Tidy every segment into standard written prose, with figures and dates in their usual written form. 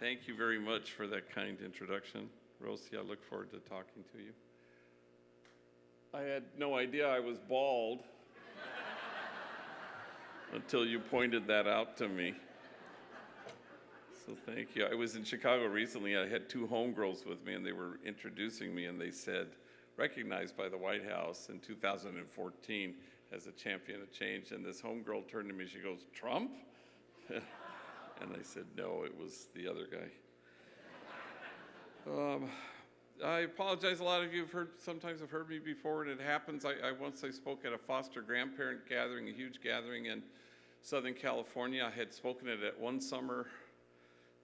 Thank you very much for that kind introduction, Rosie. I look forward to talking to you. I had no idea I was bald until you pointed that out to me. So thank you. I was in Chicago recently. I had two homegirls with me, and they were introducing me, and they said, recognized by the White House in 2014 as a champion of change. And this homegirl turned to me, she goes, Trump? And I said, no, it was the other guy. I apologize. A lot of you sometimes have heard me before, and it happens. I once spoke at a foster grandparent gathering, a huge gathering in Southern California. I had spoken at it one summer.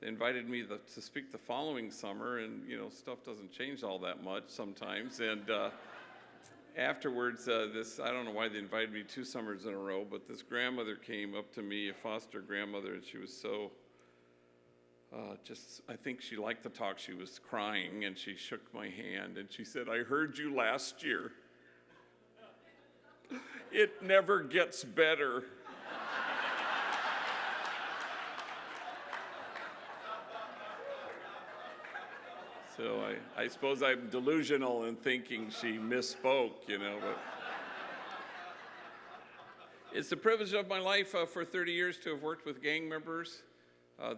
They invited me to speak the following summer, and stuff doesn't change all that much sometimes. And afterwards, I don't know why they invited me 2 summers in a row, but this grandmother came up to me, a foster grandmother, and she was so I think she liked the talk. She was crying, and she shook my hand, and she said, I heard you last year. It never gets better. So I suppose I'm delusional in thinking she misspoke, but it's the privilege of my life for 30 years to have worked with gang members.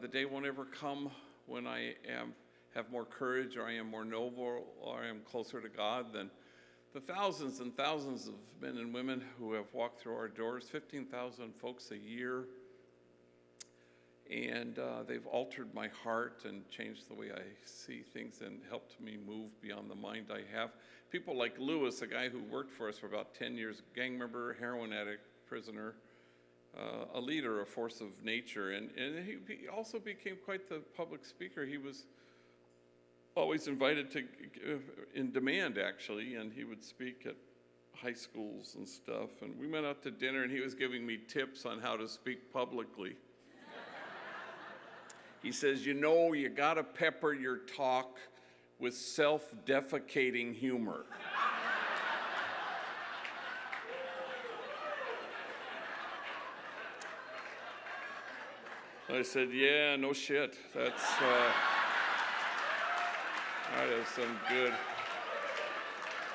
The day won't ever come when I have more courage, or I am more noble, or I am closer to God than the thousands and thousands of men and women who have walked through our doors, 15,000 folks a year. And they've altered my heart and changed the way I see things and helped me move beyond the mind I have. People like Lewis, a guy who worked for us for about 10 years, gang member, heroin addict, prisoner, a leader, a force of nature. And he also became quite the public speaker. He was always invited to, in demand actually, and he would speak at high schools and stuff. And we went out to dinner, and he was giving me tips on how to speak publicly. He says, you gotta pepper your talk with self-defecating humor. I said, yeah, no shit. That is some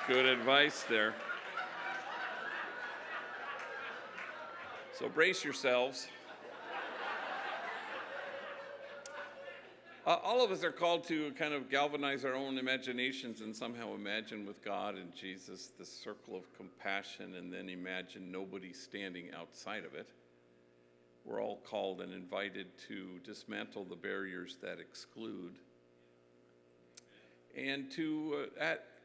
good advice there. So brace yourselves. All of us are called to kind of galvanize our own imaginations and somehow imagine with God and Jesus the circle of compassion, and then imagine nobody standing outside of it. We're all called and invited to dismantle the barriers that exclude. And to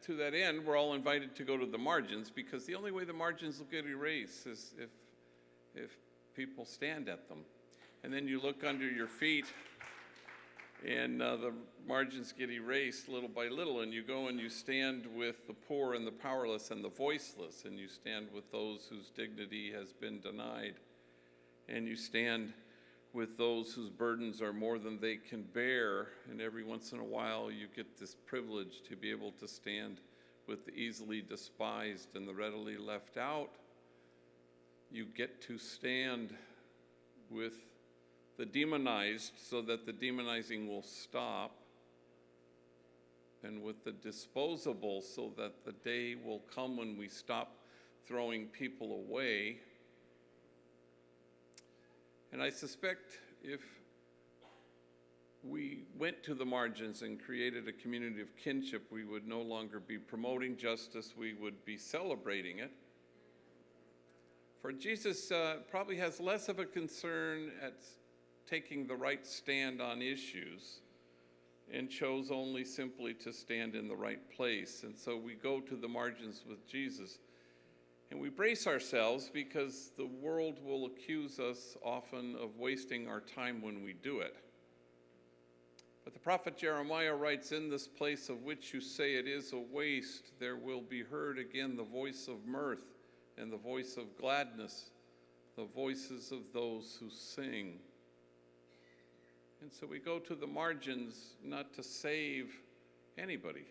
that end, we're all invited to go to the margins, because the only way the margins will get erased is if people stand at them. And then you look under your feet, and the margins get erased little by little, and you go and you stand with the poor and the powerless and the voiceless, and you stand with those whose dignity has been denied, and you stand with those whose burdens are more than they can bear. And every once in a while you get this privilege to be able to stand with the easily despised and the readily left out. You get to stand with the demonized so that the demonizing will stop, and with the disposable so that the day will come when we stop throwing people away. And I suspect if we went to the margins and created a community of kinship, we would no longer be promoting justice, we would be celebrating it. For Jesus probably has less of a concern at taking the right stand on issues, and chose only simply to stand in the right place. And so we go to the margins with Jesus, and we brace ourselves, because the world will accuse us often of wasting our time when we do it. But the prophet Jeremiah writes, in this place of which you say it is a waste, there will be heard again the voice of mirth and the voice of gladness, the voices of those who sing. And so we go to the margins not to save anybody.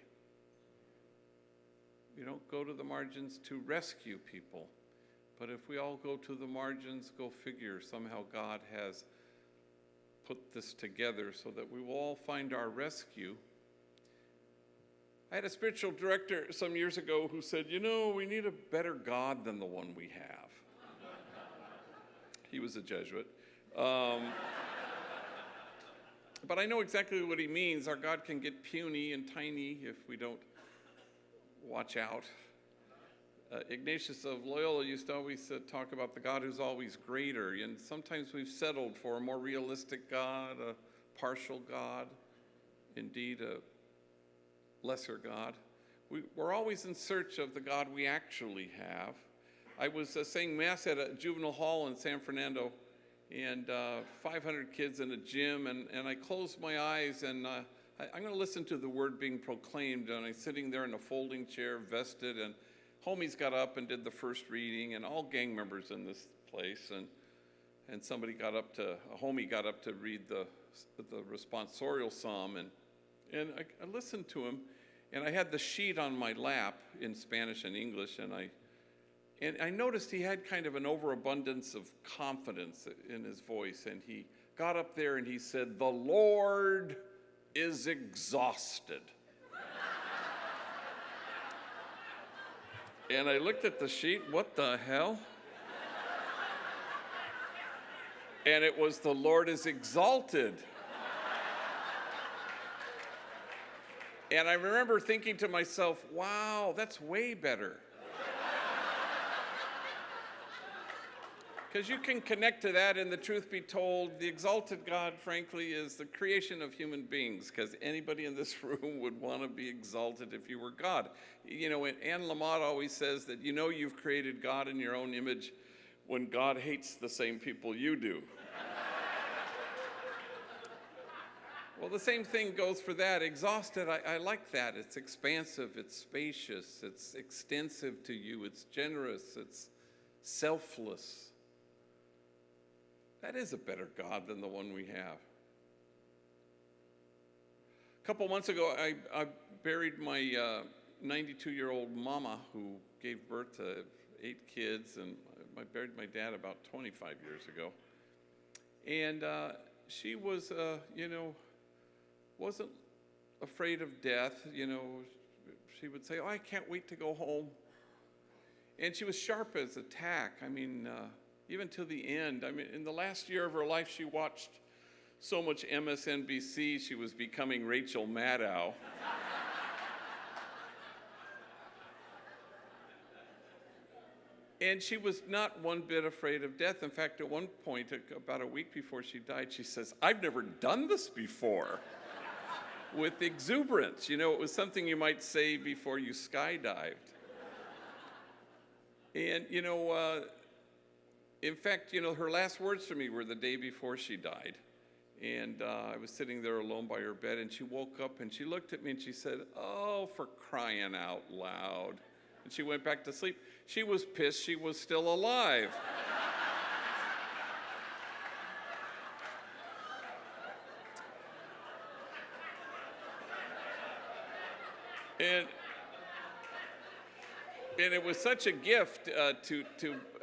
We don't go to the margins to rescue people. But if we all go to the margins, go figure, somehow God has put this together so that we will all find our rescue. I had a spiritual director some years ago who said, we need a better God than the one we have. He was a Jesuit. But I know exactly what he means. Our God can get puny and tiny if we don't watch out. Ignatius of Loyola used to always talk about the God who's always greater, and sometimes we've settled for a more realistic God, a partial God, indeed a lesser God. We're always in search of the God we actually have. I was saying Mass at a juvenile hall in San Fernando, and 500 kids in a gym, and I closed my eyes, and I'm going to listen to the word being proclaimed, and I'm sitting there in a folding chair, vested, and homies got up and did the first reading, and all gang members in this place, and a homie got up to read the responsorial psalm, and I listened to him, and I had the sheet on my lap in Spanish and English, and I noticed he had kind of an overabundance of confidence in his voice, and he got up there and he said, "The Lord is exhausted." And I looked at the sheet, what the hell? And it was, "The Lord is exalted." And I remember thinking to myself, wow, that's way better. Because you can connect to that, and the truth be told, the exalted God, frankly, is the creation of human beings, because anybody in this room would want to be exalted if you were God. Anne Lamott always says that you've created God in your own image when God hates the same people you do. Well, the same thing goes for that. Exhausted, I like that. It's expansive, it's spacious, it's extensive to you, it's generous, it's selfless. That is a better God than the one we have. A couple months ago, I buried my 92-year-old mama who gave birth to 8 kids, and I buried my dad about 25 years ago. And she was, wasn't afraid of death. She would say, "Oh, I can't wait to go home." And she was sharp as a tack. Even till the end. In the last year of her life, she watched so much MSNBC, she was becoming Rachel Maddow. And she was not one bit afraid of death. In fact, at one point, about a week before she died, she says, "I've never done this before," with exuberance. It was something you might say before you skydived. And, in fact, her last words to me were the day before she died. And I was sitting there alone by her bed, and she woke up and she looked at me and she said, "Oh, for crying out loud." And she went back to sleep. She was pissed she was still alive. And it was such a gift to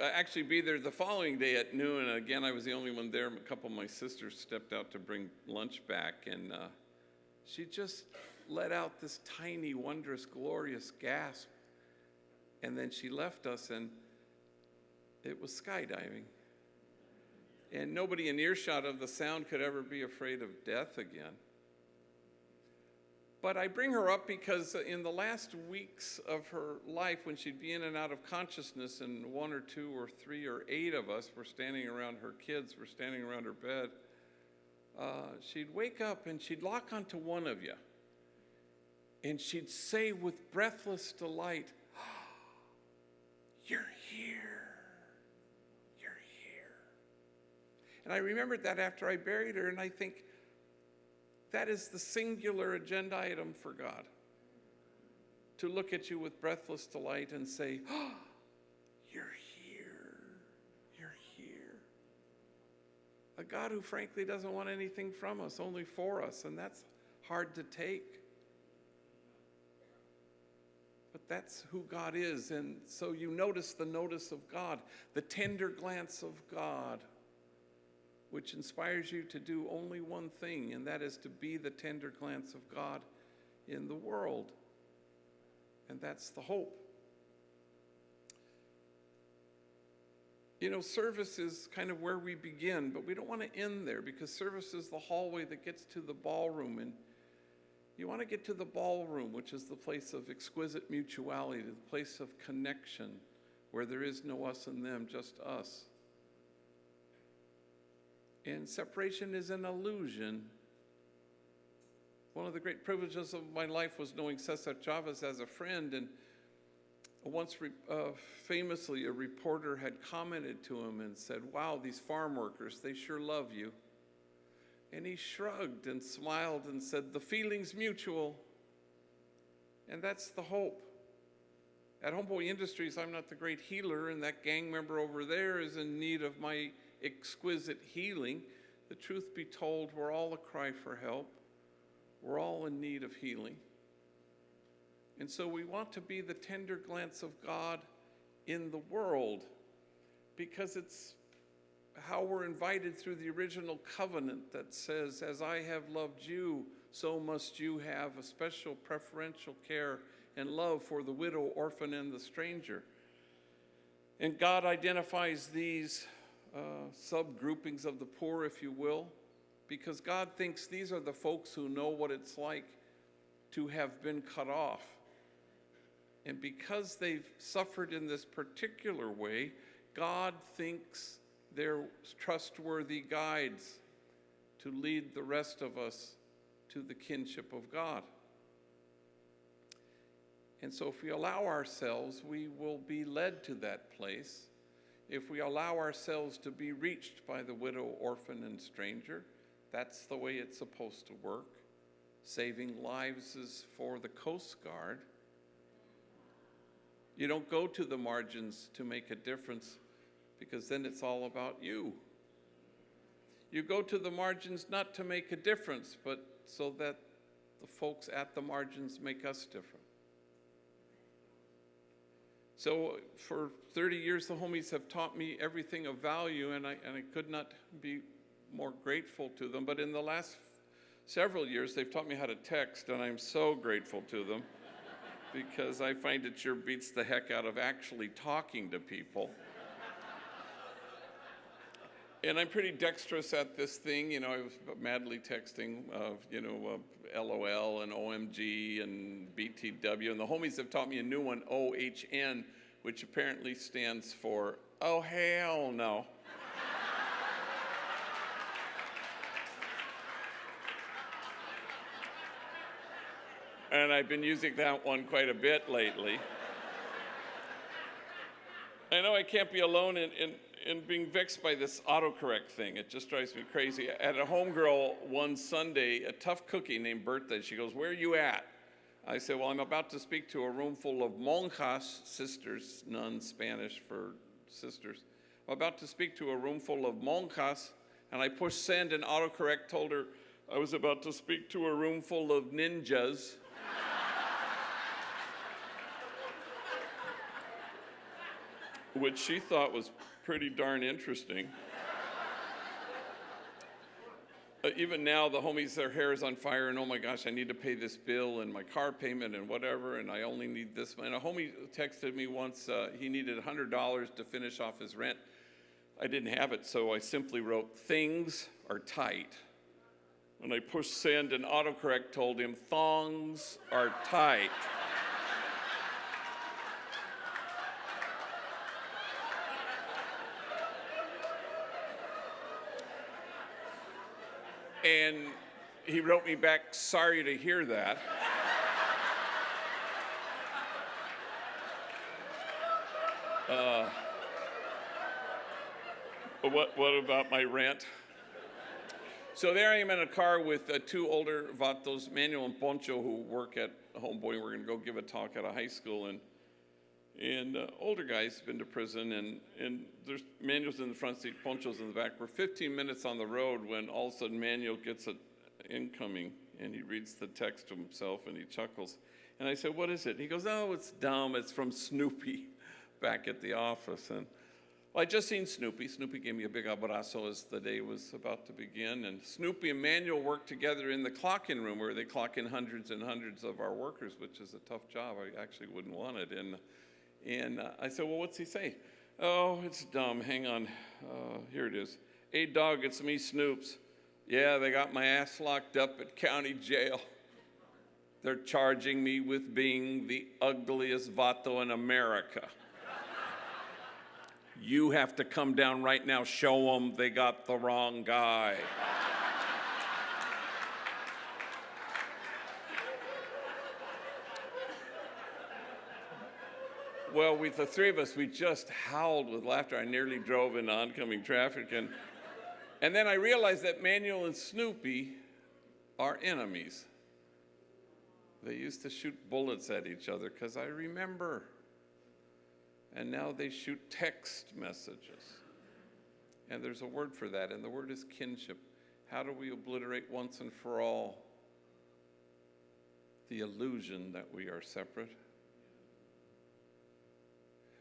actually be there the following day at noon. And again, I was the only one there. A couple of my sisters stepped out to bring lunch back. And she just let out this tiny, wondrous, glorious gasp. And then she left us, and it was skydiving. And nobody in earshot of the sound could ever be afraid of death again. But I bring her up because in the last weeks of her life, when she'd be in and out of consciousness, and 1 or 2 or 3 or 8 of us were standing around her kids, were standing around her bed, she'd wake up and she'd lock onto one of you. And she'd say with breathless delight, "You're here. You're here." And I remembered that after I buried her, and I think, that is the singular agenda item for God. To look at you with breathless delight and say, "Oh, you're here. You're here." A God who frankly doesn't want anything from us, only for us, and that's hard to take. But that's who God is, and so you notice the notice of God, the tender glance of God which inspires you to do only one thing, and that is to be the tender glance of God in the world. And that's the hope. You know, service is kind of where we begin, but we don't want to end there, because service is the hallway that gets to the ballroom. And you want to get to the ballroom, which is the place of exquisite mutuality, the place of connection, where there is no us and them, just us. And separation is an illusion. One of the great privileges of my life was knowing Cesar Chavez as a friend, and once famously a reporter had commented to him and said, "Wow, these farm workers, they sure love you." And he shrugged and smiled and said, "The feeling's mutual." And that's the hope. At Homeboy Industries, I'm not the great healer, and that gang member over there is in need of my exquisite healing. The truth be told, we're all a cry for help. We're all in need of healing. And so we want to be the tender glance of God in the world, because it's how we're invited through the original covenant that says, "As I have loved you, so must you have a special preferential care and love for the widow, orphan, and the stranger." And God identifies these subgroupings of the poor, if you will, because God thinks these are the folks who know what it's like to have been cut off. And because they've suffered in this particular way, God thinks they're trustworthy guides to lead the rest of us to the kinship of God. And so if we allow ourselves, we will be led to that place. If we allow ourselves to be reached by the widow, orphan, and stranger, that's the way it's supposed to work. Saving lives is for the Coast Guard. You don't go to the margins to make a difference, because then it's all about you. You go to the margins not to make a difference, but so that the folks at the margins make us different. So for 30 years, the homies have taught me everything of value, and I could not be more grateful to them. But in the last several years, they've taught me how to text, and I'm so grateful to them, because I find it sure beats the heck out of actually talking to people. And I'm pretty dexterous at this thing. You know, I was madly texting, LOL and OMG and BTW. And the homies have taught me a new one, OHN, which apparently stands for, oh, hell no. And I've been using that one quite a bit lately. I know I can't be alone in being vexed by this autocorrect thing. It just drives me crazy. I had a homegirl one Sunday, a tough cookie named Bertha. She goes, "Where are you at?" I said, "Well, I'm about to speak to a room full of monjas, sisters, nuns, Spanish for sisters. I'm about to speak to a room full of monjas," and I pushed send, and autocorrect told her I was about to speak to a room full of ninjas. Which she thought was pretty darn interesting. Even now, the homies, their hair is on fire, and oh my gosh, I need to pay this bill and my car payment and whatever, and I only need this. And a homie texted me once, he needed $100 to finish off his rent. I didn't have it, so I simply wrote, "Things are tight." And I pushed send, and autocorrect told him, "Thongs are tight." And he wrote me back, "Sorry to hear that." What about my rent? So there I am in a car with two older vatos, Manuel and Poncho, who work at Homeboy. We're going to go give a talk at a high school, and older guy's been to prison, and there's Manuel's in the front seat, Poncho's in the back. We're 15 minutes on the road when all of a sudden Manuel gets an incoming, and he reads the text to himself, and he chuckles. And I said, "What is it?" He goes, "Oh, it's dumb. It's from Snoopy back at the office." And Well, I just seen Snoopy. Snoopy gave me a big abrazo as the day was about to begin. And Snoopy and Manuel worked together in the clock-in room where they clock in hundreds and hundreds of our workers, which is a tough job. I actually wouldn't want it. And I said, well, what's he say? Oh, it's dumb. Hang on. Here it is. Hey, dog, it's me, Snoops. Yeah, they got my ass locked up at county jail. They're charging me with being the ugliest vato in America. You have to come down right now, show them they got the wrong guy. Well, the three of us, we just howled with laughter. I nearly drove into oncoming traffic. And then I realized that Manuel and Snoopy are enemies. They used to shoot bullets at each other because I remember. And now they shoot text messages. And there's a word for that, and the word is kinship. How do we obliterate once and for all the illusion that we are separate?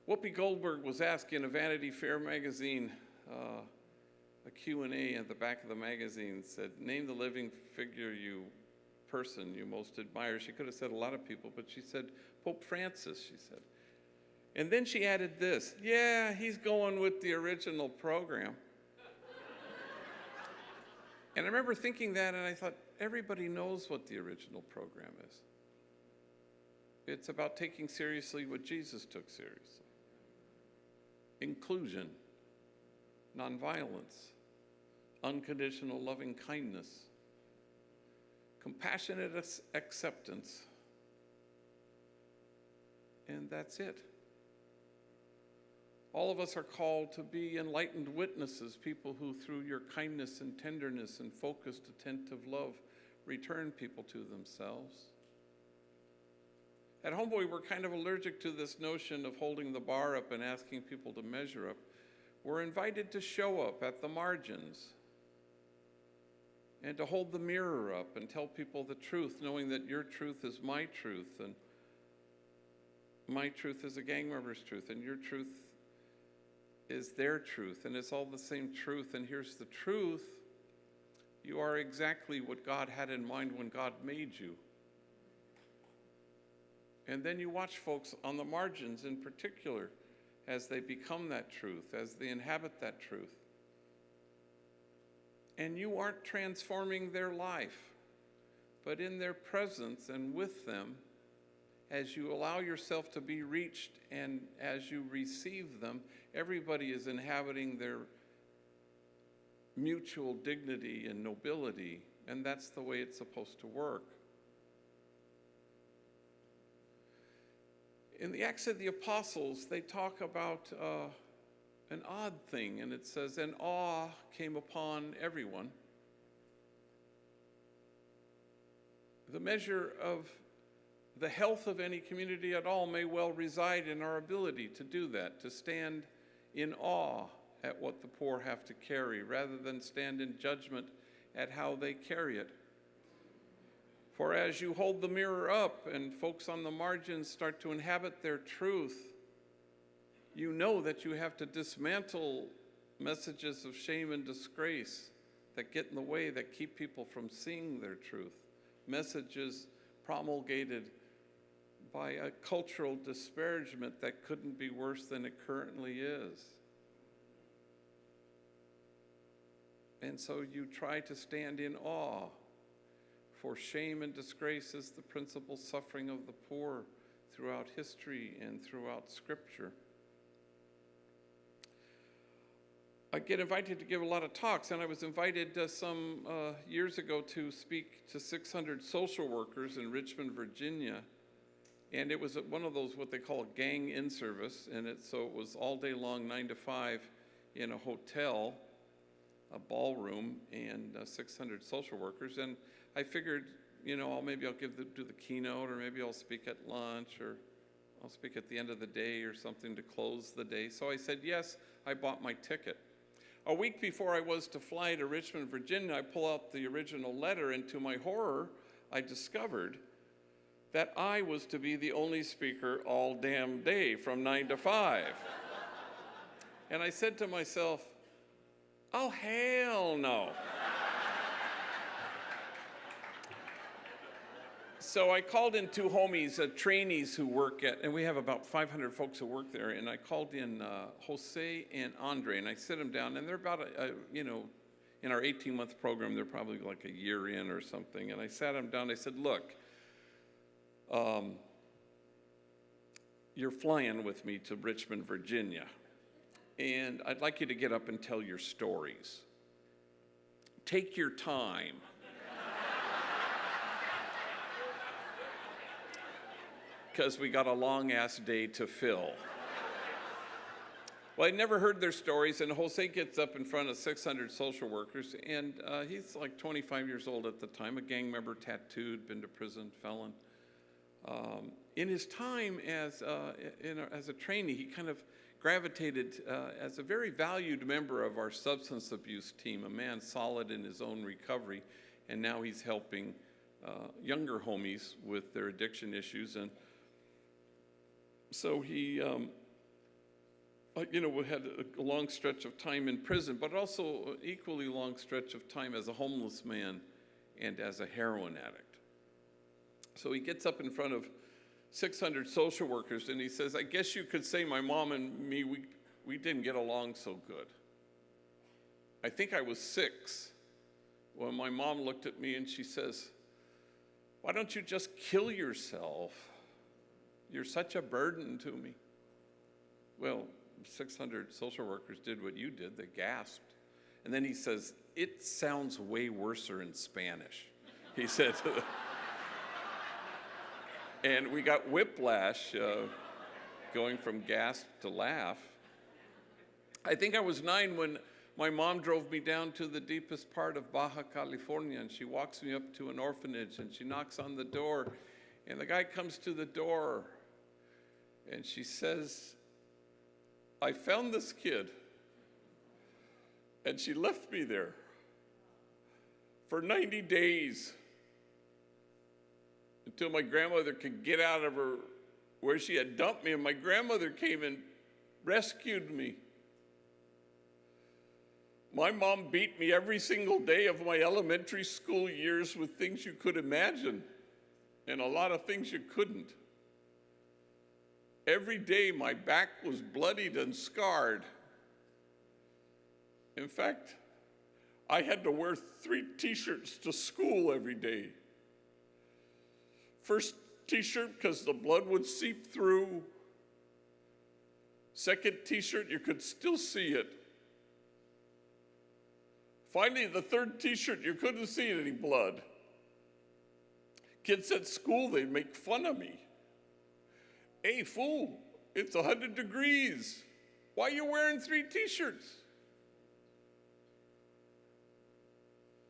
Whoopi Goldberg was asked in a Vanity Fair magazine, a Q&A at the back of the magazine said, name the living person you most admire. She could have said a lot of people, but she said Pope Francis, she said. And then she added this, yeah, he's going with the original program. And I remember thinking that, and I thought, everybody knows what the original program is. It's about taking seriously what Jesus took seriously. Inclusion, nonviolence, unconditional loving kindness, compassionate acceptance, and that's it. All of us are called to be enlightened witnesses, people who, through your kindness and tenderness and focused, attentive love, return people to themselves. At Homeboy, we're kind of allergic to this notion of holding the bar up and asking people to measure up. We're invited to show up at the margins and to hold the mirror up and tell people the truth, knowing that your truth is my truth, and my truth is a gang member's truth, and your truth is their truth, and it's all the same truth. And here's the truth: you are exactly what God had in mind when God made you. And then you watch folks on the margins in particular as they become that truth, as they inhabit that truth. And you aren't transforming their life, but in their presence and with them, as you allow yourself to be reached and as you receive them, everybody is inhabiting their mutual dignity and nobility, and that's the way it's supposed to work. In the Acts of the Apostles, they talk about an odd thing, and it says, and awe came upon everyone. The measure of the health of any community at all may well reside in our ability to do that, to stand in awe at what the poor have to carry, rather than stand in judgment at how they carry it. For as you hold the mirror up and folks on the margins start to inhabit their truth, you know that you have to dismantle messages of shame and disgrace that get in the way, that keep people from seeing their truth. Messages promulgated by a cultural disparagement that couldn't be worse than it currently is. And so you try to stand in awe, for shame and disgrace is the principal suffering of the poor throughout history and throughout Scripture. I get invited to give a lot of talks, and I was invited some years ago to speak to 600 social workers in Richmond, Virginia. And it was one of those, what they call a gang in-service, and so it was all day long, 9 to 5, in a hotel, a ballroom, and 600 social workers. And I figured, maybe I'll do the keynote, or maybe I'll speak at lunch, or I'll speak at the end of the day or something to close the day. So I said yes. I bought my ticket. A week before I was to fly to Richmond, Virginia, I pull out the original letter, and to my horror, I discovered that I was to be the only speaker all damn day from 9 to 5. And I said to myself, oh, hell no. So I called in two homies, trainees who work at, and we have about 500 folks who work there, and I called in Jose and Andre, and I sit them down, and they're about, in our 18-month program, they're probably like a year in or something, and I sat them down, I said, look, you're flying with me to Richmond, Virginia, and I'd like you to get up and tell your stories. Take your time. Because we got a long-ass day to fill. Well, I'd never heard their stories, and Jose gets up in front of 600 social workers, and he's like 25 years old at the time, a gang member, tattooed, been to prison, felon. In his time as a trainee, he kind of gravitated as a very valued member of our substance abuse team, a man solid in his own recovery, and now he's helping younger homies with their addiction issues. And so he, had a long stretch of time in prison, but also an equally long stretch of time as a homeless man and as a heroin addict. So he gets up in front of 600 social workers and he says, I guess you could say my mom and me, we didn't get along so good. I think I was 6 when my mom looked at me and she says, why don't you just kill yourself? You're such a burden to me. Well, 600 social workers did what you did. They gasped. And then he says, it sounds way worser in Spanish, he said to them. And we got whiplash going from gasp to laugh. I think I was 9 when my mom drove me down to the deepest part of Baja California, and she walks me up to an orphanage, and she knocks on the door, and the guy comes to the door, and she says, I found this kid, and she left me there for 90 days until my grandmother could get out of her where she had dumped me, and my grandmother came and rescued me. My mom beat me every single day of my elementary school years with things you could imagine, and a lot of things you couldn't. Every day my back was bloodied and scarred. In fact, I had to wear 3 t-shirts to school every day. First t-shirt because the blood would seep through. Second t-shirt, you could still see it. Finally, the third t-shirt, you couldn't see any blood. Kids at school, they'd make fun of me. Hey, fool, it's 100 degrees. Why are you wearing 3 t-shirts?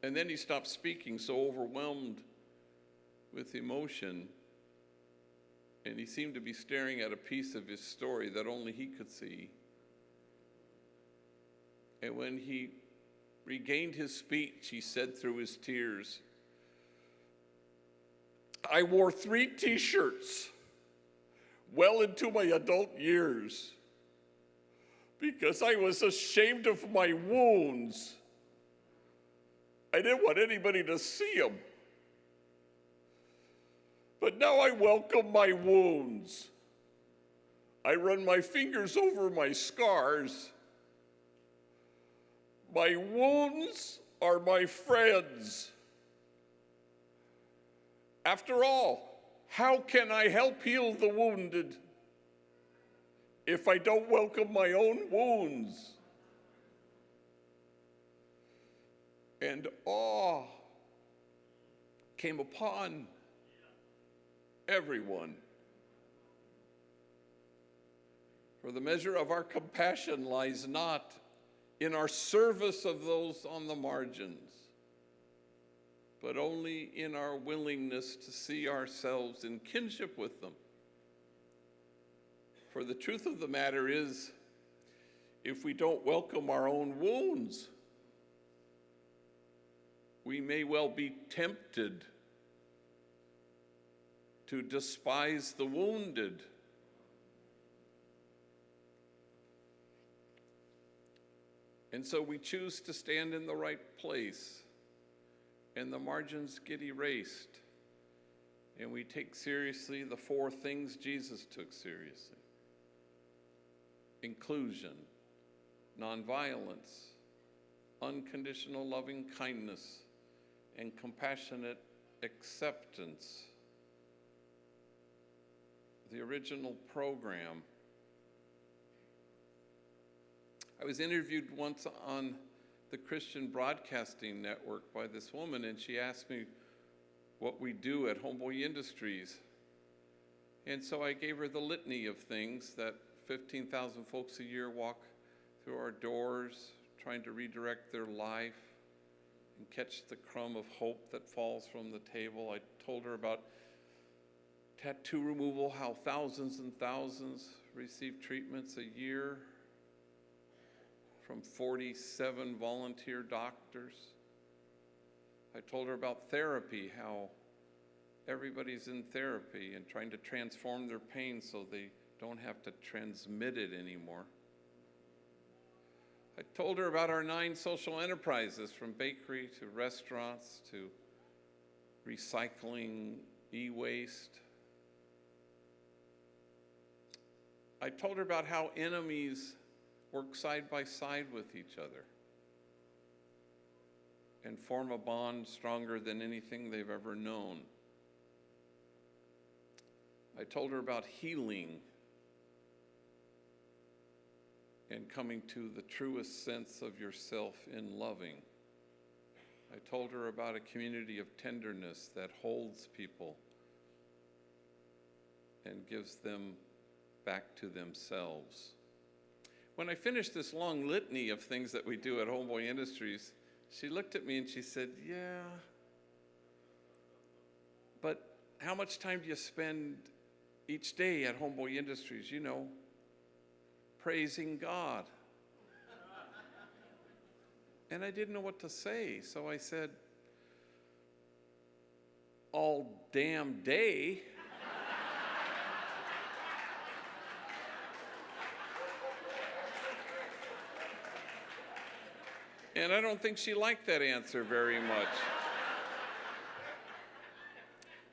And then he stopped speaking, so overwhelmed with emotion, and he seemed to be staring at a piece of his story that only he could see. And when he regained his speech, he said through his tears, I wore 3 t-shirts well into my adult years because I was ashamed of my wounds. I didn't want anybody to see them. But now I welcome my wounds. I run my fingers over my scars. My wounds are my friends. After all, how can I help heal the wounded if I don't welcome my own wounds? And awe came upon everyone. For the measure of our compassion lies not in our service of those on the margins, but only in our willingness to see ourselves in kinship with them. For the truth of the matter is, if we don't welcome our own wounds, we may well be tempted to despise the wounded. And so we choose to stand in the right place, and the margins get erased, and we take seriously the 4 things Jesus took seriously: inclusion, nonviolence, unconditional loving kindness, and compassionate acceptance. The original program. I was interviewed once on the Christian Broadcasting Network by this woman, and she asked me what we do at Boyle Industries. And so I gave her the litany of things that 15,000 folks a year walk through our doors, trying to redirect their life and catch the crumb of hope that falls from the table. I told her about tattoo removal, how thousands and thousands receive treatments a year from 47 volunteer doctors. I told her about therapy, how everybody's in therapy and trying to transform their pain so they don't have to transmit it anymore. I told her about our 9 social enterprises, from bakery to restaurants to recycling, e-waste. I told her about how enemies work side by side with each other and form a bond stronger than anything they've ever known. I told her about healing and coming to the truest sense of yourself in loving. I told her about a community of tenderness that holds people and gives them back to themselves. When I finished this long litany of things that we do at Boyle Industries, she looked at me and she said, "Yeah, but how much time do you spend each day at Boyle Industries, praising God?" And I didn't know what to say, so I said, "All damn day." And I don't think she liked that answer very much.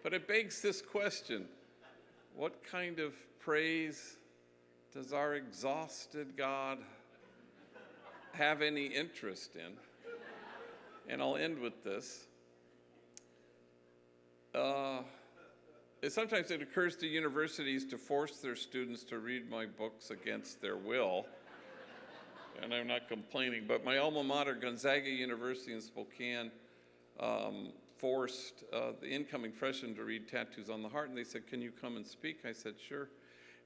But it begs this question: what kind of praise does our exhausted God have any interest in? And I'll end with this. Sometimes it occurs to universities to force their students to read my books against their will. And I'm not complaining, but my alma mater, Gonzaga University in Spokane, forced the incoming freshmen to read Tattoos on the Heart, and they said, "Can you come and speak?" I said, "Sure."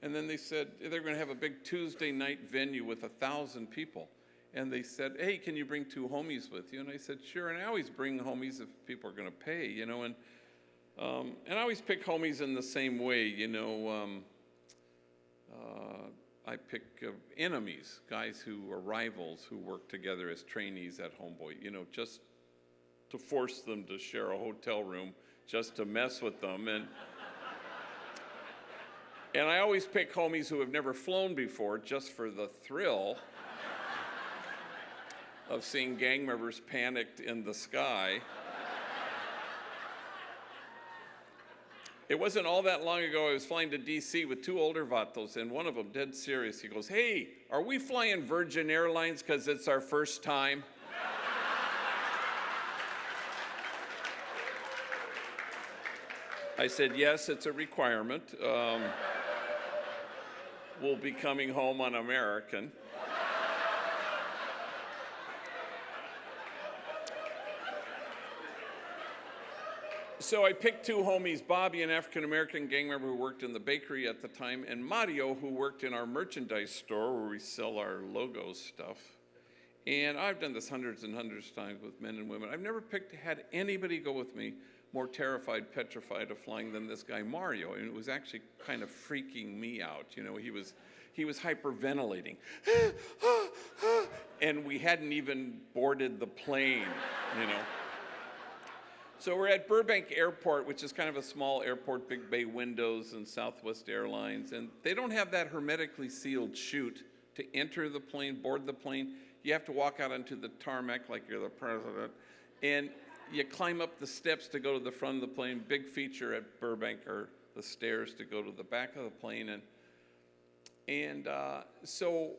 And then they said they're going to have a big Tuesday night venue with 1,000 people. And they said, "Hey, can you bring 2 homies with you?" And I said, "Sure." And I always bring homies if people are going to pay, and I always pick homies in the same way, I pick enemies, guys who are rivals who work together as trainees at Boyle, just to force them to share a hotel room, just to mess with them. And I always pick homies who have never flown before, just for the thrill of seeing gang members panicked in the sky. It wasn't all that long ago, I was flying to D.C. with 2 older vatos, and one of them, dead serious, he goes, "Hey, are we flying Virgin Airlines because it's our first time?" I said, "Yes, it's a requirement. We'll be coming home on American." So I picked 2 homies, Bobby, an African-American gang member who worked in the bakery at the time, and Mario, who worked in our merchandise store where we sell our logo stuff. And I've done this hundreds and hundreds of times with men and women. I've never had anybody go with me more terrified, petrified of flying than this guy Mario, and it was actually kind of freaking me out. He was hyperventilating, and we hadn't even boarded the plane, So we're at Burbank Airport, which is kind of a small airport, big bay windows, and Southwest Airlines, and they don't have that hermetically sealed chute to enter the plane, board the plane. you have to walk out onto the tarmac like you're the president, and you climb up the steps to go to the front of the plane. Big feature at Burbank are the stairs to go to the back of the plane. So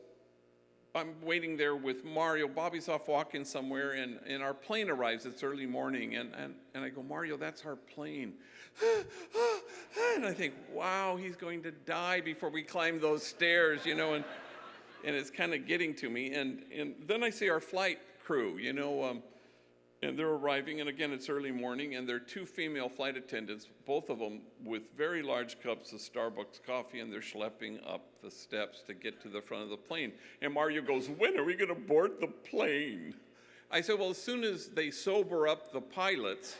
I'm waiting there with Mario. Bobby's off walking somewhere, and our plane arrives. It's early morning, and I go, Mario, that's our plane. And I think, wow, he's going to die before we climb those stairs, and it's kind of getting to me. And then I see our flight crew, and they're arriving, and again, it's early morning, and there are two female flight attendants, both of them with very large cups of Starbucks coffee, and they're schlepping up the steps to get to the front of the plane. And Mario goes, when are we going to board the plane? I said, well, as soon as they sober up the pilots.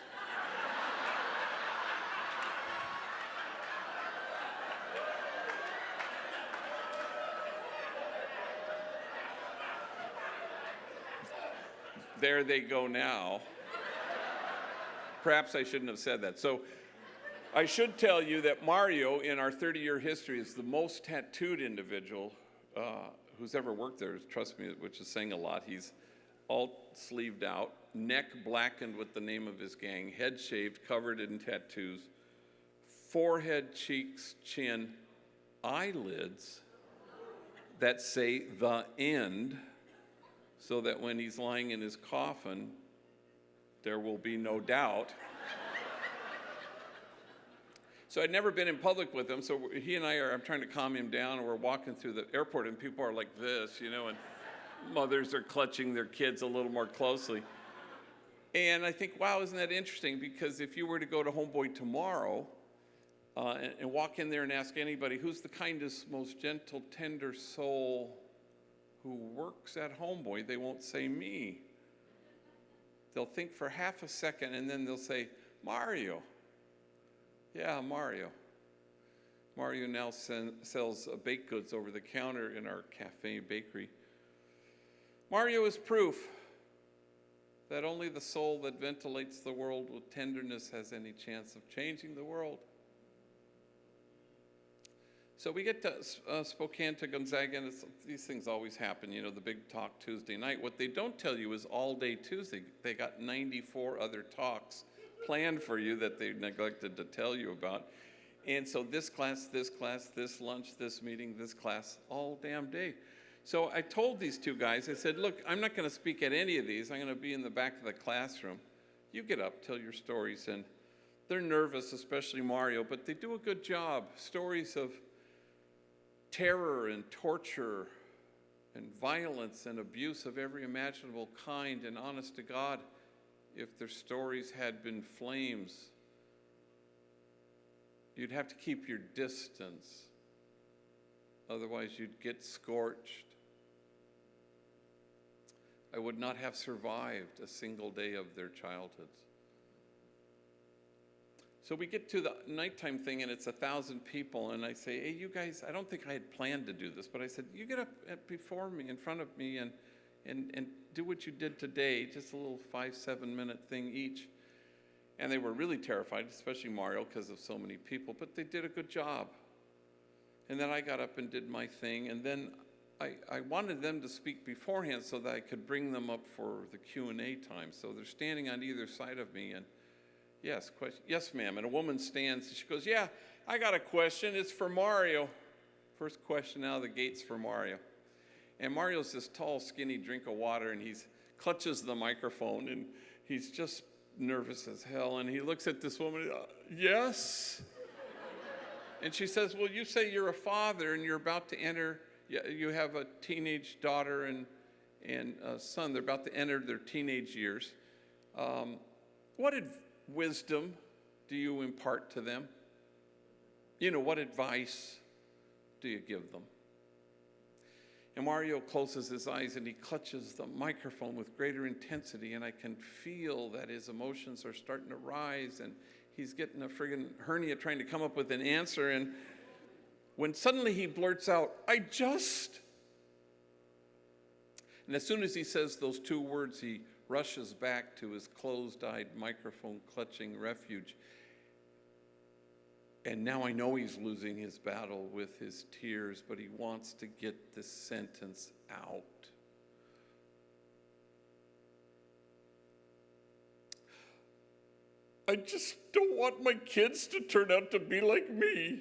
There they go now. Perhaps I shouldn't have said that. So I should tell you that Mario, in our 30-year history, is the most tattooed individual who's ever worked there. Trust me, which is saying a lot. He's all sleeved out, neck blackened with the name of his gang, head shaved, covered in tattoos, forehead, cheeks, chin, eyelids that say "the end," so that when he's lying in his coffin, there will be no doubt. So I'd never been in public with him, so he and I'm trying to calm him down, and we're walking through the airport, and people are like this, and mothers are clutching their kids a little more closely. And I think, wow, isn't that interesting? Because if you were to go to Homeboy tomorrow and walk in there and ask anybody, who's the kindest, most gentle, tender soul who works at Homeboy, they won't say me. They'll think for half a second, and then they'll say, Mario. Yeah, Mario. Mario now sells baked goods over the counter in our cafe bakery. Mario is proof that only the soul that ventilates the world with tenderness has any chance of changing the world. So we get to Spokane to Gonzaga, and these things always happen, the big talk Tuesday night. What they don't tell you is all day Tuesday, they got 94 other talks planned for you that they neglected to tell you about. And so this class, this lunch, this meeting, this class, all damn day. So I told these two guys, I said, look, I'm not going to speak at any of these. I'm going to be in the back of the classroom. You get up, tell your stories. And they're nervous, especially Mario, but they do a good job. Stories of terror and torture and violence and abuse of every imaginable kind, and honest to God, if their stories had been flames, you'd have to keep your distance. Otherwise, you'd get scorched. I would not have survived a single day of their childhoods. So we get to the nighttime thing, and it's 1,000 people, and I say, hey, you guys, I don't think I had planned to do this, but I said, you get up before me, in front of me, and do what you did today, just a little 5-7 minute thing each. And they were really terrified, especially Mario, because of so many people, but they did a good job. And then I got up and did my thing, and then I wanted them to speak beforehand so that I could bring them up for the Q&A time. So they're standing on either side of me, and yes, question. Yes, ma'am. And a woman stands, and she goes, yeah, I got a question. It's for Mario. First question out of the gates for Mario. And Mario's this tall, skinny drink of water, and he clutches the microphone, and he's just nervous as hell. And he looks at this woman, yes? And she says, well, you say you're a father, and you're about to enter, you have a teenage daughter and a son. They're about to enter their teenage years. What wisdom do you impart to them? What advice do you give them? And Mario closes his eyes and he clutches the microphone with greater intensity, and I can feel that his emotions are starting to rise, and he's getting a friggin' hernia trying to come up with an answer. And when suddenly he blurts out, and as soon as he says those two words, he rushes back to his closed-eyed, microphone-clutching refuge. And now I know he's losing his battle with his tears, but he wants to get this sentence out. I just don't want my kids to turn out to be like me.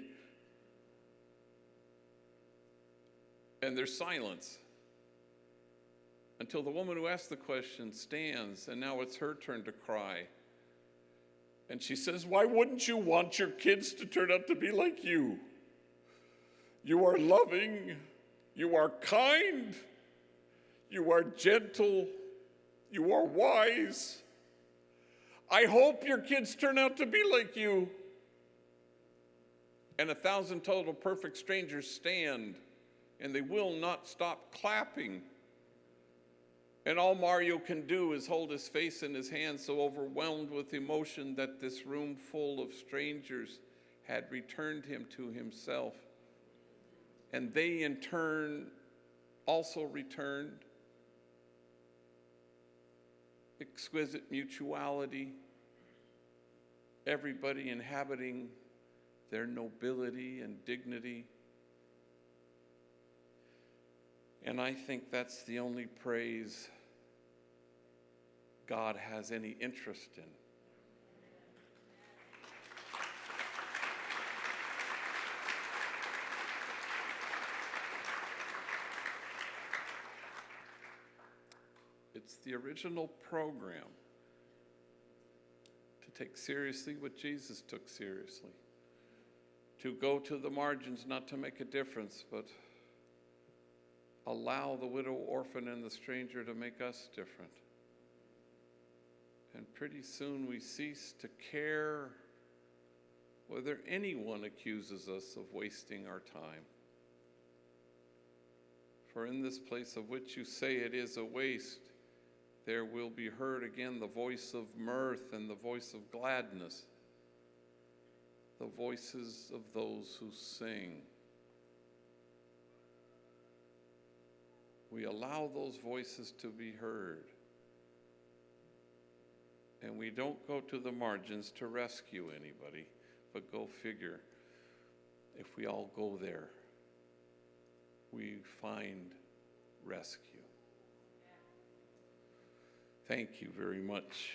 And there's silence until the woman who asked the question stands, and now it's her turn to cry. And she says, why wouldn't you want your kids to turn out to be like you? You are loving, you are kind, you are gentle, you are wise. I hope your kids turn out to be like you. And 1,000 total perfect strangers stand, and they will not stop clapping. And all Mario can do is hold his face in his hands, so overwhelmed with emotion that this room full of strangers had returned him to himself. And they in turn also returned. Exquisite mutuality, everybody inhabiting their nobility and dignity. And I think that's the only praise God has any interest in. It's the original program to take seriously what Jesus took seriously, to go to the margins, not to make a difference, but allow the widow, orphan, and the stranger to make us different. And pretty soon we cease to care whether anyone accuses us of wasting our time. For in this place of which you say it is a waste, there will be heard again the voice of mirth and the voice of gladness, the voices of those who sing. We allow those voices to be heard. And we don't go to the margins to rescue anybody, but go figure, if we all go there, we find rescue. Thank you very much.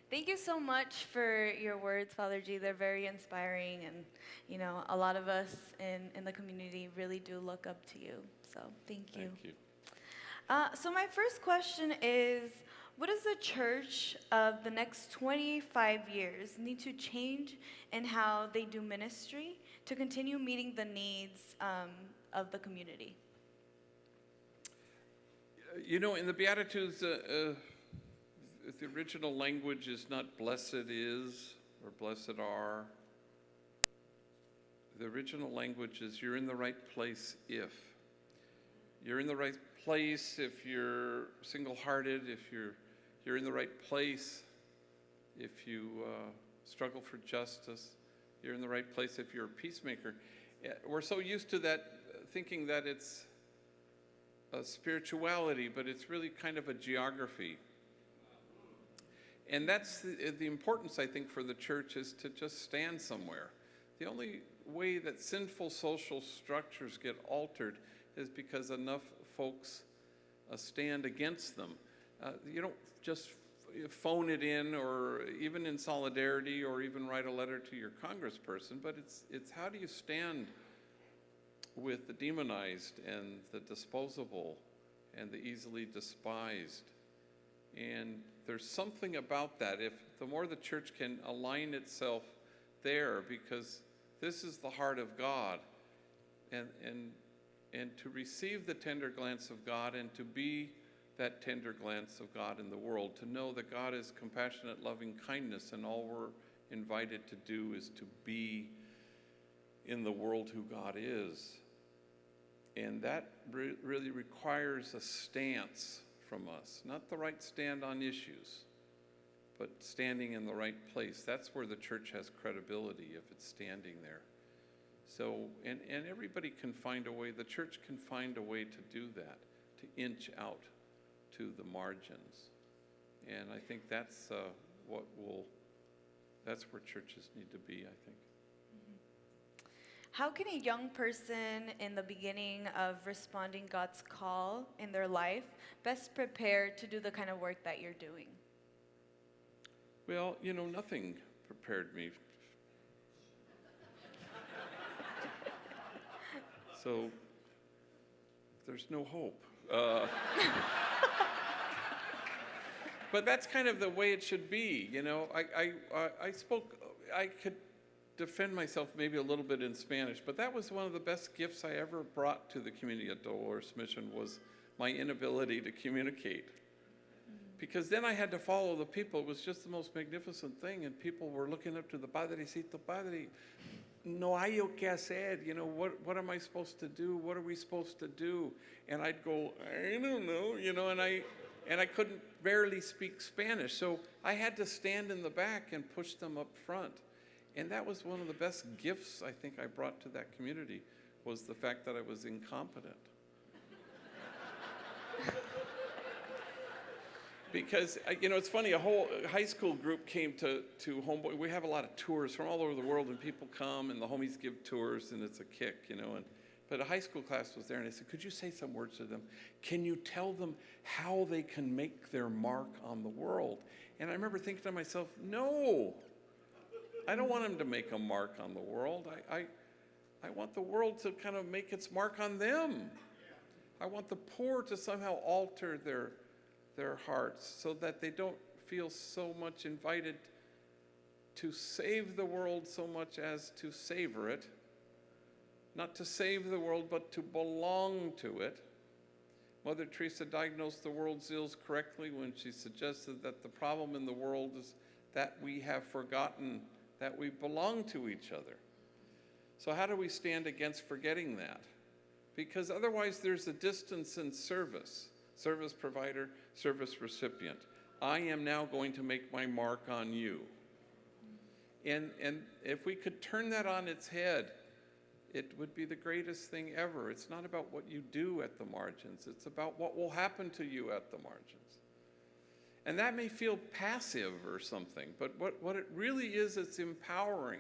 Thank you so much for your words, Father G. They're very inspiring, and you know, a lot of us in the community really do look up to you. So thank you. Thank you. So my first question is, what does the church of the next 25 years need to change in how they do ministry to continue meeting the needs of the community? You know, in the Beatitudes, the original language is not blessed is or blessed are. The original language is you're in the right place if. You're in the right place if you're single-hearted, if you're in the right place if you struggle for justice. You're in the right place if you're a peacemaker. We're so used to that, thinking that it's a spirituality, but it's really kind of a geography. And that's the importance, I think, for the church is to just stand somewhere. The only way that sinful social structures get altered is because enough folks stand against them. You don't just phone it in, or even in solidarity, or even write a letter to your congressperson, but it's how do you stand with the demonized and the disposable and the easily despised. And there's something about that. If the more the church can align itself there, because this is the heart of God, and to receive the tender glance of God and to be that tender glance of God in the world, to know that God is compassionate, loving kindness, and all we're invited to do is to be in the world who God is. And that really requires a stance from us, not the right stand on issues, but standing in the right place. That's where the church has credibility, if it's standing there. So, and everybody can find a way, the church can find a way to do that, to inch out to the margins. And I think that's that's where churches need to be, I think. How can a young person in the beginning of responding God's call in their life best prepare to do the kind of work that you're doing? Well, nothing prepared me. So there's no hope. But that's kind of the way it should be. I could defend myself maybe a little bit in Spanish, but that was one of the best gifts I ever brought to the community at Dolores Mission, was my inability to communicate. Because then I had to follow the people. It was just the most magnificent thing, and people were looking up to the Padrecito, Padre, no hay yo que hacer, what am I supposed to do? What are we supposed to do? And I'd go, I don't know, and I couldn't barely speak Spanish. So I had to stand in the back and push them up front. And that was one of the best gifts I think I brought to that community, was the fact that I was incompetent. Because, it's funny, a whole high school group came to Homeboy. We have a lot of tours from all over the world, and people come, and the homies give tours, and it's a kick, But a high school class was there, and I said, could you say some words to them? Can you tell them how they can make their mark on the world? And I remember thinking to myself, no, I don't want them to make a mark on the world. I want the world to kind of make its mark on them. I want the poor to somehow alter their hearts so that they don't feel so much invited to save the world so much as to savor it. Not to save the world, but to belong to it. Mother Teresa diagnosed the world's ills correctly when she suggested that the problem in the world is that we have forgotten that we belong to each other. So how do we stand against forgetting that? Because otherwise there's a distance in service. Service provider, service recipient. I am now going to make my mark on you. And if we could turn that on its head, it would be the greatest thing ever. It's not about what you do at the margins. It's about what will happen to you at the margins. And that may feel passive or something, but what it really is, it's empowering.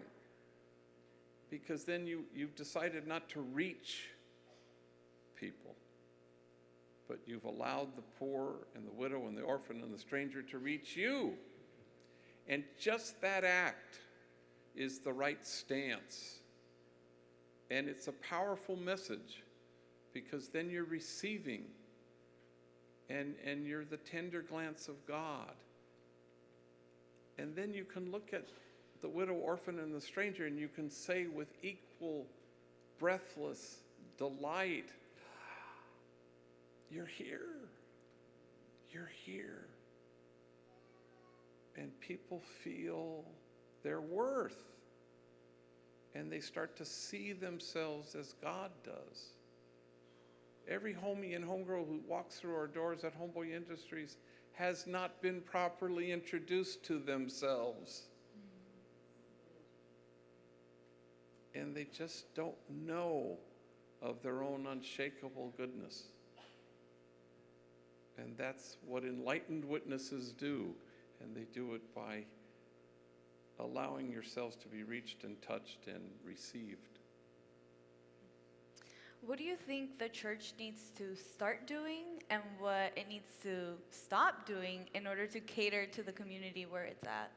Because then you've decided not to reach people, but you've allowed the poor and the widow and the orphan and the stranger to reach you. And just that act is the right stance. And it's a powerful message, because then you're receiving, and you're the tender glance of God. And then you can look at the widow, orphan, and the stranger, and you can say with equal breathless delight, you're here. You're here. And people feel their worth. And they start to see themselves as God does. Every homie and homegirl who walks through our doors at Homeboy Industries has not been properly introduced to themselves. And they just don't know of their own unshakable goodness. And that's what enlightened witnesses do. And they do it by allowing yourselves to be reached and touched and received. What do you think the church needs to start doing, and what it needs to stop doing in order to cater to the community where it's at?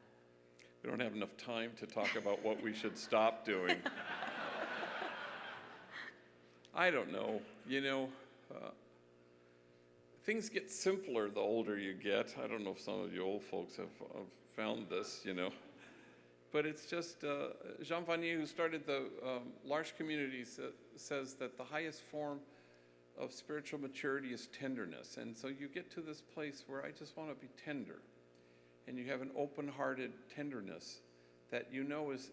We don't have enough time to talk about what we should stop doing. I don't know. Things get simpler the older you get. I don't know if some of you old folks have found this, But it's just, Jean Vanier, who started the L'Arche community, says that the highest form of spiritual maturity is tenderness. And so you get to this place where I just want to be tender. And you have an open-hearted tenderness that is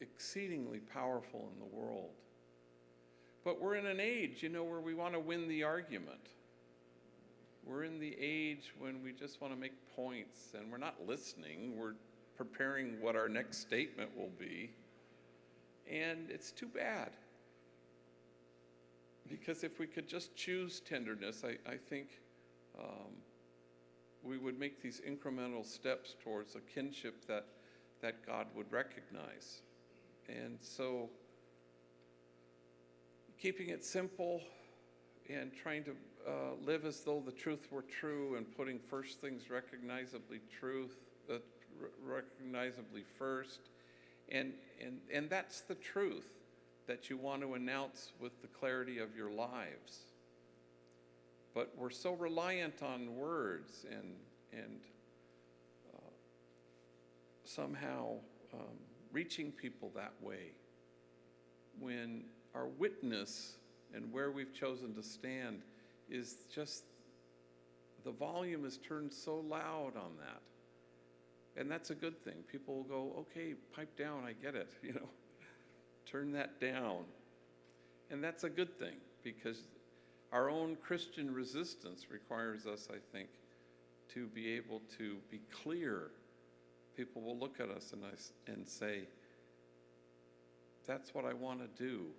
exceedingly powerful in the world. But we're in an age, where we want to win the argument. We're in the age when we just want to make points, and we're not listening. We're preparing what our next statement will be. And it's too bad. Because if we could just choose tenderness, I think we would make these incremental steps towards a kinship that God would recognize. And so, keeping it simple and trying to live as though the truth were true and putting first things recognizably first. And that's the truth that you want to announce with the clarity of your lives. But we're so reliant on words and somehow reaching people that way, when our witness and where we've chosen to stand is just, the volume is turned so loud on that. And that's a good thing. People will go, okay, pipe down, I get it, turn that down. And that's a good thing, because our own Christian resistance requires us, I think, to be able to be clear. People will look at us and say, that's what I want to do.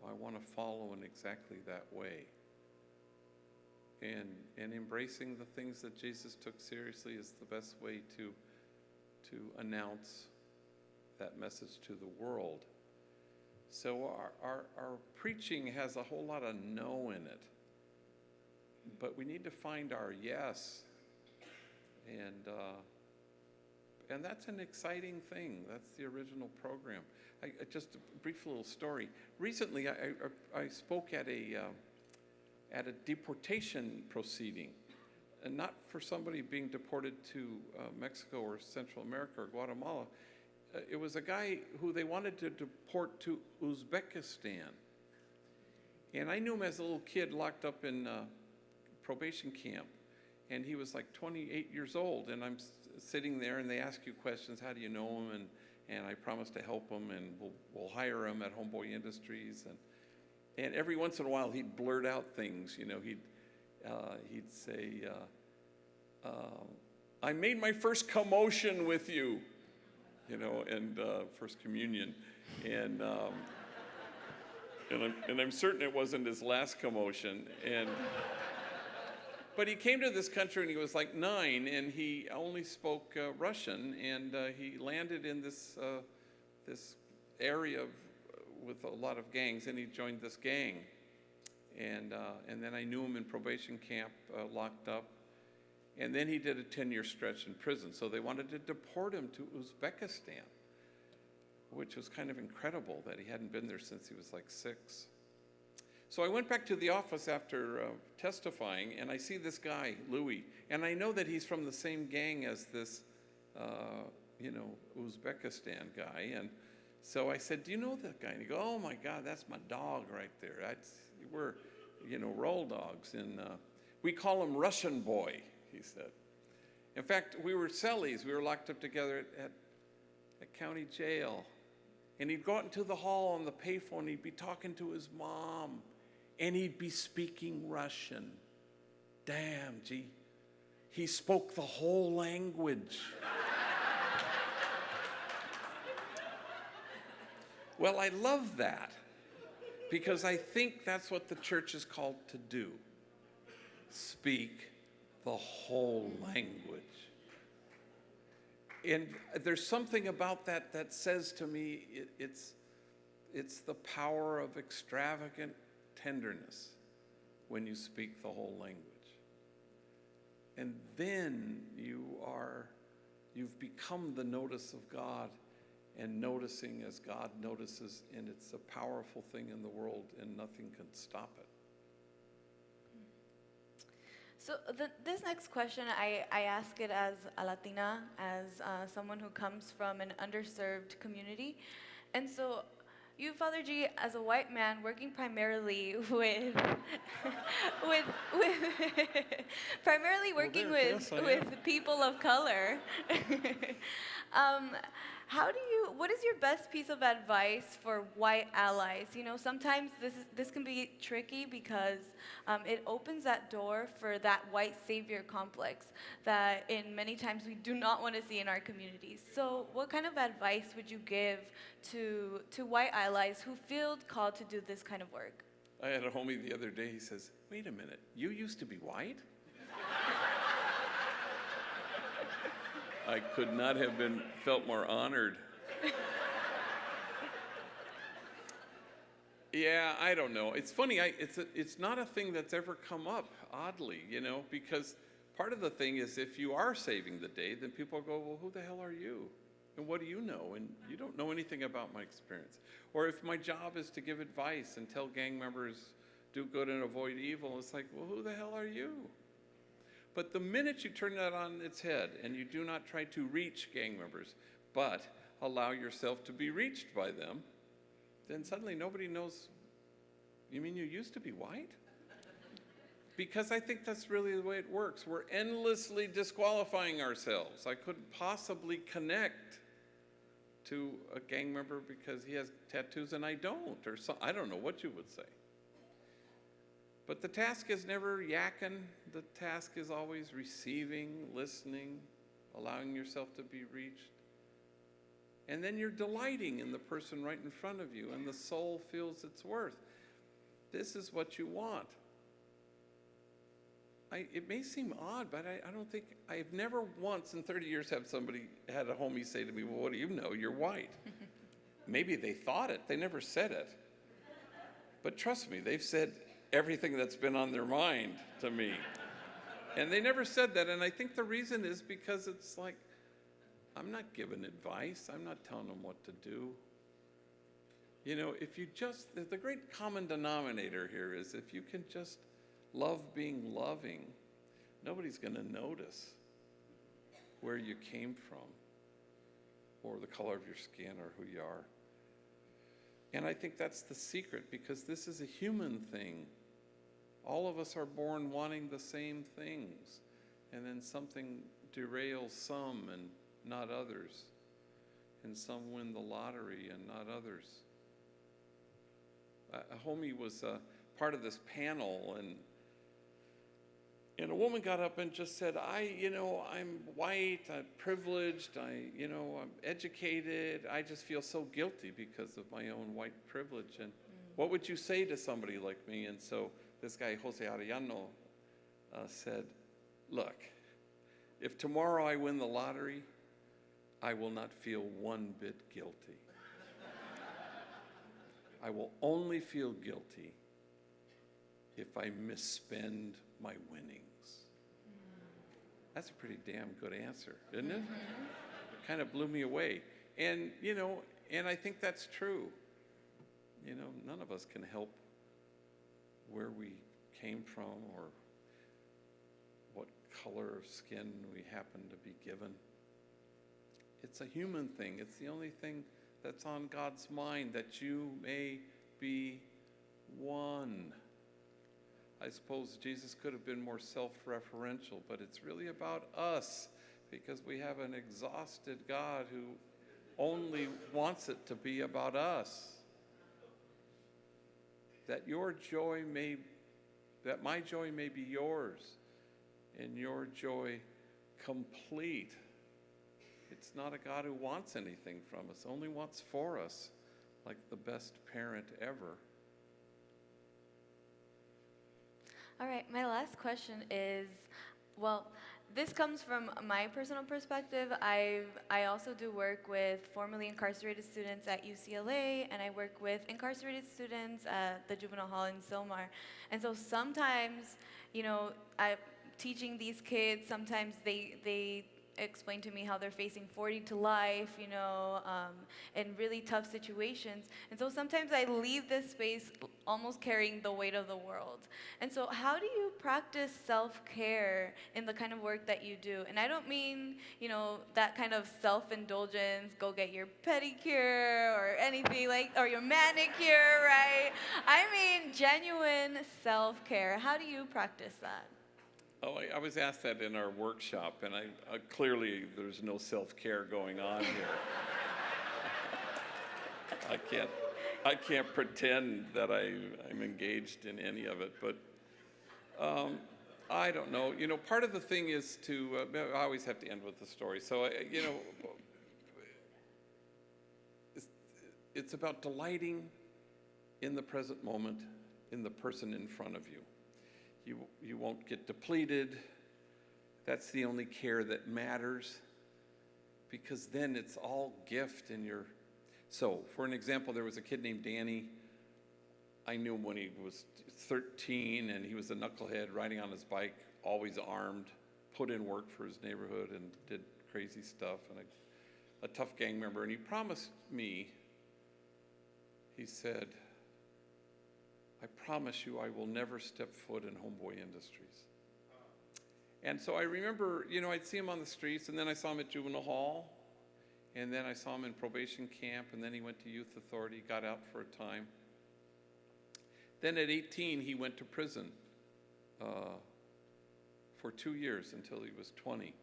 I want to follow in exactly that way. And embracing the things that Jesus took seriously is the best way to announce that message to the world. So our preaching has a whole lot of no in it, but we need to find our yes, and that's an exciting thing. That's the original program. Just a brief little story. Recently, I spoke at a deportation proceeding, and not for somebody being deported to Mexico or Central America or Guatemala. It was a guy who they wanted to deport to Uzbekistan. And I knew him as a little kid locked up in probation camp. And he was like 28 years old. And I'm sitting there and they ask you questions. How do you know him? And I promised to help him, and we'll hire him at Boyle Industries. And every once in a while he'd blurt out things. He'd say, I made my first commotion with you. And First Communion, and I'm certain it wasn't his last commotion. But he came to this country and he was like 9, and he only spoke Russian, and he landed in this area with a lot of gangs, and he joined this gang, and then I knew him in probation camp, locked up. And then he did a 10-year stretch in prison. So they wanted to deport him to Uzbekistan, which was kind of incredible that he hadn't been there since he was like 6. So I went back to the office after testifying, and I see this guy, Louis, and I know that he's from the same gang as this, Uzbekistan guy. And so I said, do you know that guy? And he goes, oh my God, that's my dog right there. We're, roll dogs. And we call him Russian Boy, he said. In fact, we were cellies. We were locked up together at county jail. And he'd go out into the hall on the payphone. He'd be talking to his mom. And he'd be speaking Russian. Damn, gee. He spoke the whole language. Well, I love that. Because I think that's what the church is called to do. Speak the whole language. And there's something about that says to me, it's the power of extravagant tenderness when you speak the whole language. And then you've become the notice of God, and noticing as God notices, and it's a powerful thing in the world, and nothing can stop it. So this next question, I ask it as a Latina, as someone who comes from an underserved community. And so you, Father G, as a white man working primarily with primarily working with people of color, what is your best piece of advice for white allies? You know, sometimes this can be tricky because it opens that door for that white savior complex that in many times we do not want to see in our communities. So what kind of advice would you give to white allies who feel called to do this kind of work? I had a homie the other day, he says, wait a minute, you used to be white? I could not have felt more honored. Yeah, I don't know. It's funny, it's not a thing that's ever come up, oddly, you know, because part of the thing is if you are saving the day, then people go, well, who the hell are you? And what do you know? And you don't know anything about my experience. Or if my job is to give advice and tell gang members, do good and avoid evil, it's like, well, who the hell are you? But the minute you turn that on its head and you do not try to reach gang members, but allow yourself to be reached by them, then suddenly nobody knows, you mean you used to be white? Because I think that's really the way it works. We're endlessly disqualifying ourselves. I couldn't possibly connect to a gang member because he has tattoos and I don't, or I don't know what you would say. But the task is never yakking. The task is always receiving, listening, allowing yourself to be reached. And then you're delighting in the person right in front of you, and the soul feels its worth. This is what you want. It may seem odd, but I don't think, I've never once in 30 years had a homie say to me, well, what do you know? You're white. Maybe they thought it. They never said it. But trust me, they've said everything that's been on their mind to me. And they never said that, and I think the reason is because it's like, I'm not giving advice. I'm not telling them what to do. You know, if you just, the great common denominator here is if you can just love being loving, nobody's going to notice where you came from or the color of your skin or who you are. And I think that's the secret, because this is a human thing. All of us are born wanting the same things, and then something derails some and not others, and some win the lottery and not others. A homie was part of this panel, and a woman got up and just said, I'm white, I'm privileged, I'm educated, I just feel so guilty because of my own white privilege. And what would you say to somebody like me? And so this guy, Jose Arellano, said, look, if tomorrow I win the lottery, I will not feel one bit guilty. I will only feel guilty if I misspend my winnings. That's a pretty damn good answer, isn't it? It kind of blew me away. And, and I think that's true. None of us can help where we came from or what color of skin we happen to be given. It's a human thing. It's the only thing that's on God's mind, that you may be one. I suppose Jesus could have been more self-referential, but it's really about us, because we have an exhausted God who only wants it to be about us. That my joy may be yours, and your joy complete. It's not a God who wants anything from us, only wants for us, like the best parent ever. All right, my last question is, well, this comes from my personal perspective. I also do work with formerly incarcerated students at UCLA, and I work with incarcerated students at the juvenile hall in Sylmar. And so sometimes, teaching these kids, sometimes they explain to me how they're facing 40 to life, in really tough situations. And so sometimes I leave this space almost carrying the weight of the world. And so how do you practice self-care in the kind of work that you do? And I don't mean, that kind of self-indulgence, go get your pedicure or anything or your manicure, right? I mean genuine self-care. How do you practice that? Oh, I was asked that in our workshop, and clearly there's no self-care going on here. I can't pretend that I'm engaged in any of it, but I don't know. Part of the thing is to, I always have to end with the story. So, it's about delighting in the present moment, in the person in front of you. You won't get depleted. That's the only care that matters, because then it's all gift in your. So, for an example, there was a kid named Danny. I knew him when he was 13, and he was a knucklehead riding on his bike, always armed, put in work for his neighborhood and did crazy stuff, and a tough gang member. And he promised me, he said, "I promise you I will never step foot in Homeboy Industries." And so I remember, I'd see him on the streets, and then I saw him at juvenile hall, and then I saw him in probation camp, and then he went to youth authority, got out for a time. Then at 18, he went to prison for 2 years until he was 20.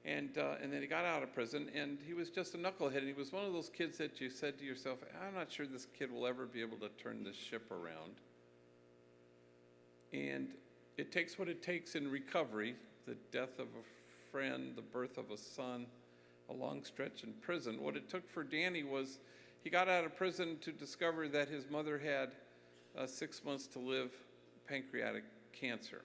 And then he got out of prison, and he was just a knucklehead. And he was one of those kids that you said to yourself, I'm not sure this kid will ever be able to turn this ship around. And it takes what it takes in recovery, the death of a friend, the birth of a son, a long stretch in prison. What it took for Danny was he got out of prison to discover that his mother had 6 months to live, pancreatic cancer.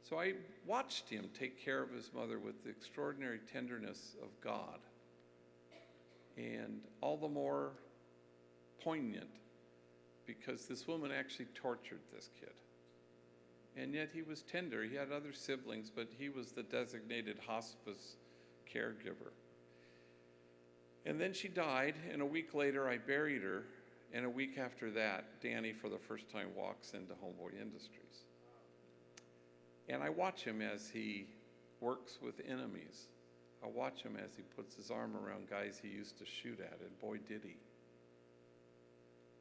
So I watched him take care of his mother with the extraordinary tenderness of God. And all the more poignant because this woman actually tortured this kid. And yet he was tender. He had other siblings, but he was the designated hospice caregiver. And then she died, and a week later I buried her. And a week after that, Danny, for the first time, walks into Homeboy Industries. And I watch him as he works with enemies. I watch him as he puts his arm around guys he used to shoot at, and boy, did he.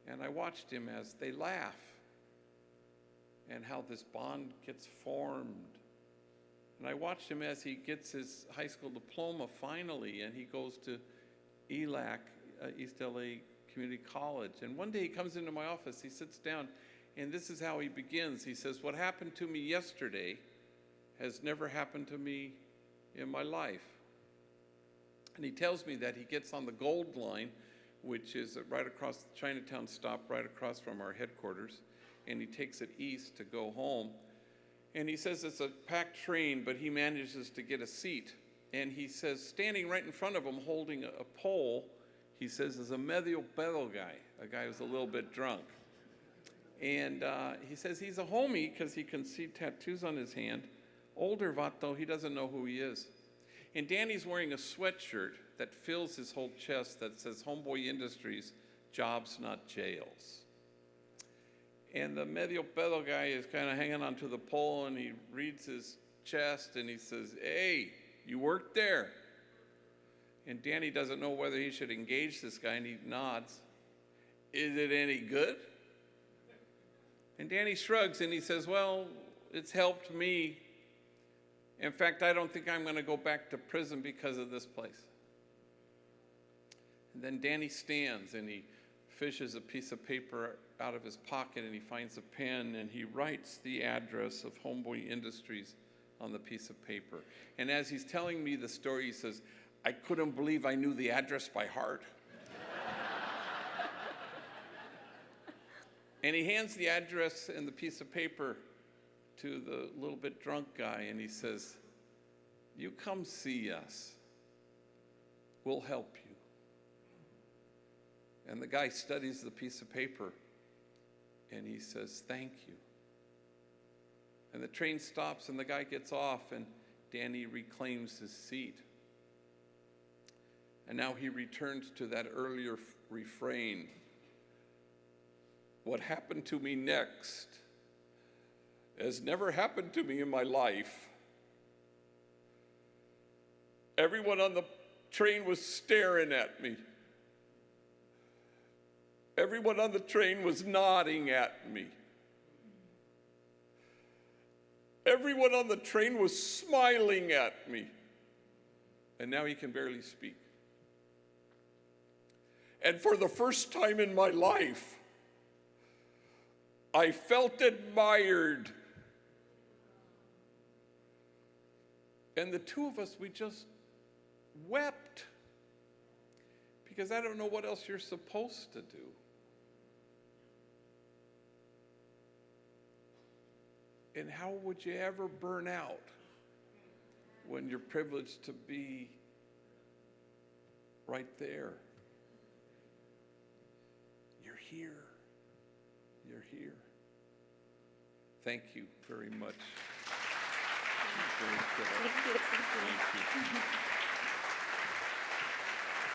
And I watched him as they laugh, and how this bond gets formed. And I watched him as he gets his high school diploma finally, and he goes to ELAC, East LA Community College. And one day he comes into my office, he sits down, and this is how he begins. He says, "What happened to me yesterday has never happened to me in my life." And he tells me that he gets on the Gold Line, which is right across the Chinatown stop, right across from our headquarters, and he takes it east to go home. And he says it's a packed train, but he manages to get a seat. And he says, standing right in front of him, holding a pole, he says, is a medio pedo guy, a guy who's a little bit drunk. And he says he's a homie because he can see tattoos on his hand. Older vato, he doesn't know who he is. And Danny's wearing a sweatshirt that fills his whole chest that says Homeboy Industries, jobs, not jails. And the medio pedo guy is kind of hanging onto the pole, and he reads his chest, and he says, "Hey, you work there?" And Danny doesn't know whether he should engage this guy, and he nods. "Is it any good?" And Danny shrugs, and he says, "Well, it's helped me. In fact, I don't think I'm going to go back to prison because of this place." And then Danny stands, and he fishes a piece of paper out of his pocket, and he finds a pen, and he writes the address of Homeboy Industries on the piece of paper. And as he's telling me the story, he says, "I couldn't believe I knew the address by heart." And he hands the address and the piece of paper to the little bit drunk guy, and he says, "You come see us. We'll help you." And the guy studies the piece of paper, and he says, "Thank you." And the train stops, and the guy gets off, and Danny reclaims his seat. And now he returns to that earlier refrain. What happened to me next has never happened to me in my life. Everyone on the train was staring at me. Everyone on the train was nodding at me. Everyone on the train was smiling at me. And now he can barely speak. And for the first time in my life, I felt admired. And the two of us, we just wept. Because I don't know what else you're supposed to do. And how would you ever burn out when you're privileged to be right there? You're here. You're here. Thank you very much. Thank you.